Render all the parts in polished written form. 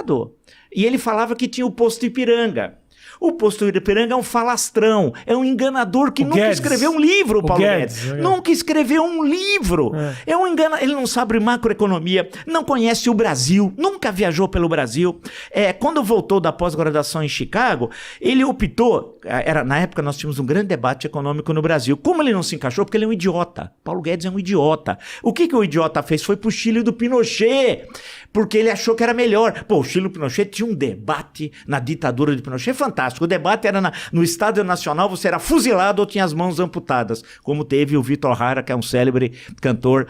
Estado. E ele falava que tinha o posto Ipiranga. O posto Ipiranga é um falastrão, é um enganador que nunca escreveu um livro, Paulo Guedes. Nunca escreveu um livro. É um enganador, ele não sabe macroeconomia, não conhece o Brasil, nunca viajou pelo Brasil. Quando voltou da pós-graduação em Chicago, ele optou, na época nós tínhamos um grande debate econômico no Brasil. Como ele não se encaixou? Porque ele é um idiota. Paulo Guedes é um idiota. O que o idiota fez? Foi pro Chile do Pinochet, porque ele achou que era melhor. Pô, o Chile do Pinochet tinha um debate na ditadura de Pinochet fantástico. O debate era no Estádio Nacional, você era fuzilado ou tinha as mãos amputadas, como teve o Vitor Hara, que é um célebre cantor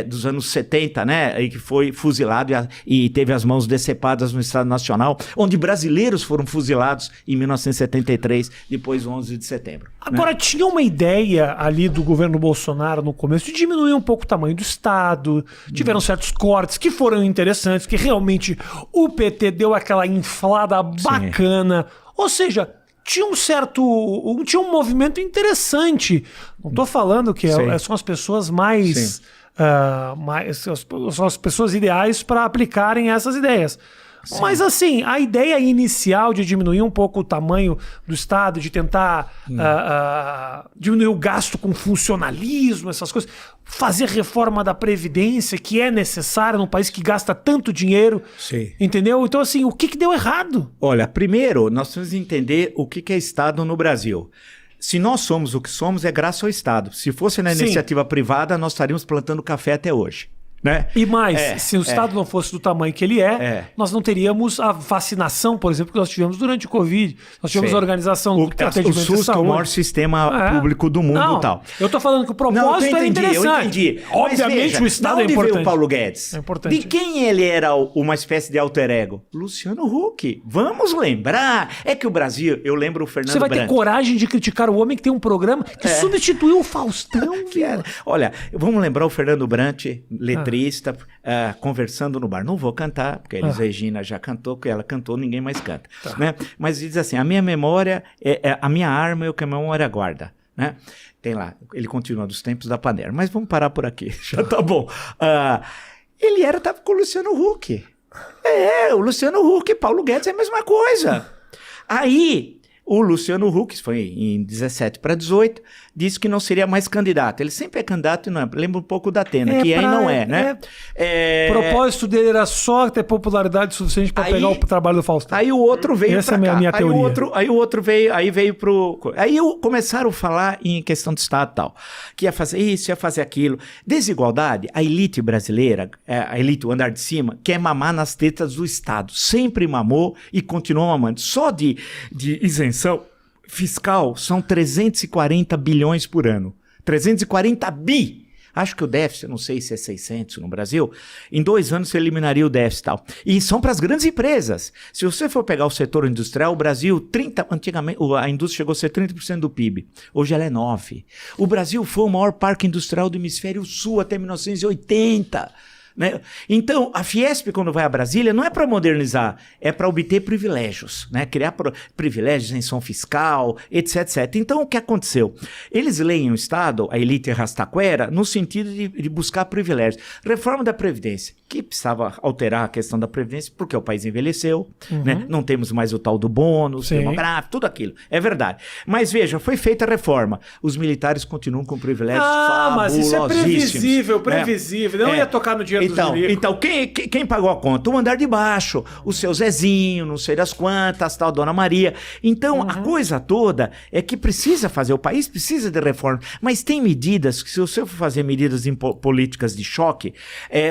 dos anos 70, né, e que foi fuzilado e teve as mãos decepadas no Estádio Nacional, onde brasileiros foram fuzilados em 1973, depois do 11 de setembro. Agora, né? Tinha uma ideia ali do governo Bolsonaro no começo de diminuir um pouco o tamanho do Estado, tiveram certos cortes que foram interessantes, que realmente o PT deu aquela inflada bacana. Sim. Ou seja, tinha um movimento interessante. Não estou falando que são as pessoas mais são as pessoas ideais para aplicarem essas ideias. Sim. Mas assim, a ideia inicial de diminuir um pouco o tamanho do Estado, de tentar diminuir o gasto com funcionalismo, essas coisas, fazer reforma da Previdência, que é necessária num país que gasta tanto dinheiro, entendeu? Então assim, o que deu errado? Olha, primeiro nós temos que entender o que é Estado no Brasil. Se nós somos o que somos, é graças ao Estado. Se fosse na iniciativa privada, nós estaríamos plantando café até hoje. Né? E mais, se o Estado não fosse do tamanho que ele nós não teríamos a vacinação, por exemplo, que nós tivemos durante o Covid. Nós tivemos a organização do atendimento de saúde. O SUS, que é o maior sistema público do mundo e tal. Eu estou falando que o propósito é interessante. Eu entendi. Obviamente veja, o Estado é importante. Onde veio o Paulo Guedes? É importante. De quem ele era uma espécie de alter ego? Luciano Huck. Vamos lembrar. É que o Brasil, eu lembro o Fernando Brandt. Você vai ter coragem de criticar o homem que tem um programa que substituiu o Faustão. Olha, vamos lembrar o Fernando Brandt, letrista, conversando no bar. Não vou cantar, porque a Elis Regina já cantou, porque ela cantou, ninguém mais canta. Né? Mas diz assim, a minha memória, a minha arma é o que a memória guarda. Né? Tem lá, ele continua dos tempos da Panera. Mas vamos parar por aqui, já tá bom. Ele estava com o Luciano Huck. O Luciano Huck e Paulo Guedes é a mesma coisa. Aí, o Luciano Huck, foi em 17 para 18, disse que não seria mais candidato. Ele sempre é candidato e não é. Lembra um pouco da Atena, que aí não é, né? O propósito dele era só ter popularidade suficiente para pegar o trabalho do Faustão. Aí o outro veio Essa é a minha teoria. Aí o outro veio pro... Aí começaram a falar em questão do Estado e tal. Que ia fazer isso, ia fazer aquilo. Desigualdade, a elite brasileira, a elite, o andar de cima, quer mamar nas tetas do Estado. Sempre mamou e continua mamando. Só de isenção fiscal são 340 bilhões por ano. 340 bi! Acho que o déficit, não sei se é 600 no Brasil, em 2 anos você eliminaria o déficit e tal. E são para as grandes empresas. Se você for pegar o setor industrial, o Brasil, antigamente, a indústria chegou a ser 30% do PIB. Hoje ela é 9%. O Brasil foi o maior parque industrial do hemisfério sul até 1980. Né? Então, a Fiesp, quando vai a Brasília, não é para modernizar, é para obter privilégios, né? Criar privilégios, isenção fiscal, etc, etc. Então, o que aconteceu? Eles leem o Estado, a elite rastaquera, no sentido de buscar privilégios. Reforma da Previdência, que precisava alterar a questão da Previdência, porque o país envelheceu, né? Não temos mais o tal do bônus demográfico, tudo aquilo. É verdade. Mas veja, foi feita a reforma. Os militares continuam com privilégios fabulosíssimos. Mas isso é previsível. Não ia tocar no dinheiro. Então quem pagou a conta? O andar de baixo, o seu Zezinho, não sei das quantas, tal, Dona Maria. Então, a coisa toda é que precisa fazer, o país precisa de reforma, mas tem medidas que, se você for fazer medidas políticas de choque,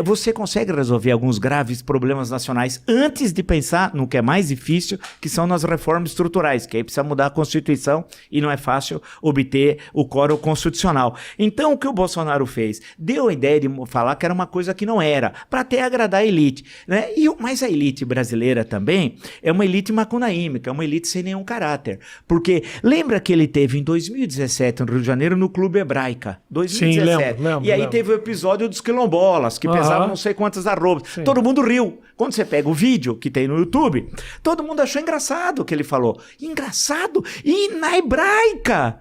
você consegue resolver alguns graves problemas nacionais antes de pensar no que é mais difícil, que são nas reformas estruturais, que aí precisa mudar a Constituição e não é fácil obter o quórum constitucional. Então, o que o Bolsonaro fez? Deu a ideia de falar que era uma coisa que não era, para até agradar a elite, né? Mas a elite brasileira também é uma elite macunaímica, é uma elite sem nenhum caráter, porque lembra que ele teve em 2017 no Rio de Janeiro no Clube Hebraica, 2017, lembro, e aí teve o episódio dos quilombolas, que pesavam não sei quantas arrobas, todo mundo riu. Quando você pega o vídeo que tem no YouTube, todo mundo achou engraçado o que ele falou, engraçado, e na Hebraica.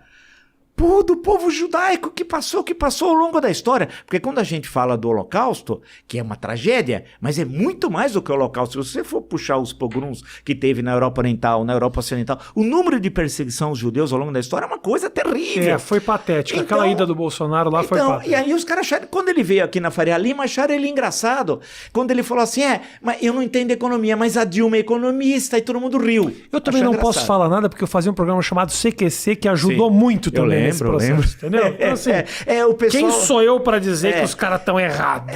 do povo judaico que passou ao longo da história. Porque quando a gente fala do Holocausto, que é uma tragédia, mas é muito mais do que o Holocausto. Se você for puxar os pogroms que teve na Europa Oriental, na Europa Ocidental, o número de perseguição aos judeus ao longo da história é uma coisa terrível. Foi patética. Aquela ida do Bolsonaro lá foi patética. E aí os caras acharam, quando ele veio aqui na Faria Lima, acharam ele engraçado. Quando ele falou assim, mas eu não entendo economia, mas a Dilma é economista, e todo mundo riu. Eu também não posso falar nada, porque eu fazia um programa chamado CQC, que ajudou muito também nesse processo, entendeu? Então, assim, o pessoal... Quem sou eu para dizer que os caras estão errados?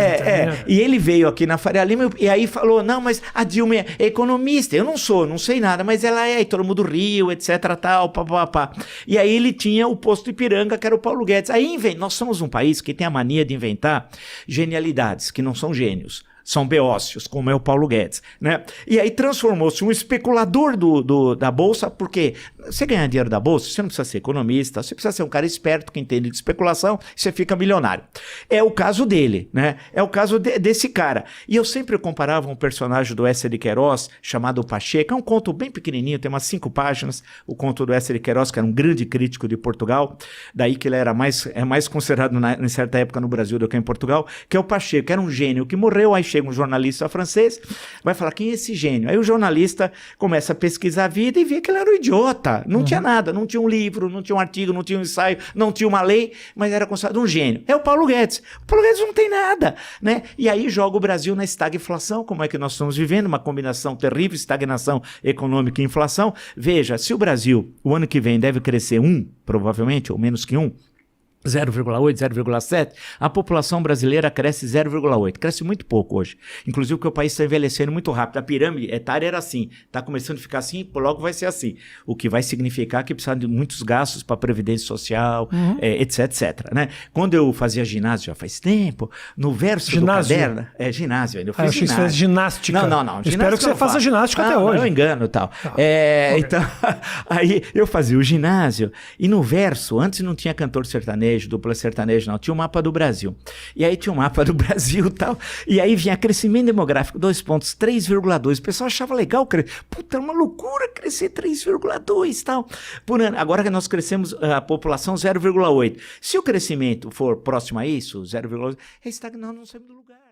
E ele veio aqui na Faria Lima e aí falou, não, mas a Dilma é economista. Eu não sei nada, mas ela é, e todo mundo riu, etc, tal, papapá. E aí ele tinha o posto Ipiranga, que era o Paulo Guedes. Aí nós somos um país que tem a mania de inventar genialidades, que não são gênios. São beócios, como é o Paulo Guedes, né? E aí transformou-se um especulador da Bolsa, porque você ganhar dinheiro da Bolsa, você não precisa ser economista, você precisa ser um cara esperto que entende de especulação, e você fica milionário. É o caso dele, né? É o caso desse cara. E eu sempre comparava um personagem do Ecer de Queiroz, chamado Pacheco, é um conto bem pequenininho, tem umas 5 páginas, o conto do Ecer de Queiroz, que era um grande crítico de Portugal, daí que ele era mais considerado em certa época no Brasil do que em Portugal, que é o Pacheco, que era um gênio que morreu, aí chega um jornalista francês, vai falar, quem é esse gênio? Aí o jornalista começa a pesquisar a vida e vê que ele era um idiota, não tinha nada, não tinha um livro, não tinha um artigo, não tinha um ensaio, não tinha uma lei, mas era considerado um gênio. É o Paulo Guedes. O Paulo Guedes não tem nada, né? E aí joga o Brasil na estagflação, como é que nós estamos vivendo, uma combinação terrível, estagnação econômica e inflação. Veja, se o Brasil, o ano que vem, deve crescer 1, provavelmente, ou menos que 1, 0,8, 0,7, a população brasileira cresce 0,8, cresce muito pouco hoje, inclusive porque o país está envelhecendo muito rápido, a pirâmide etária era assim, está começando a ficar assim, logo vai ser assim, o que vai significar que precisa de muitos gastos para previdência social, etc, etc, né? Quando eu fazia ginásio já faz tempo, no verso ginásio? Do caderno, ginásio, eu fiz eu achei que você fez ginástica. Não, espero que você faça ginástica até hoje. Eu engano e tal. Então, aí eu fazia o ginásio e no verso, antes não tinha cantor sertanejo, dupla sertaneja, não. Tinha um mapa do Brasil. E aí tinha um mapa do Brasil e tal. E aí vinha crescimento demográfico, 2 pontos, 3,2. O pessoal achava legal crescer. Puta, é uma loucura crescer 3,2 e tal. Por ano. Agora que nós crescemos a população 0,8. Se o crescimento for próximo a isso, 0,8, é estagnar, não saímos do lugar.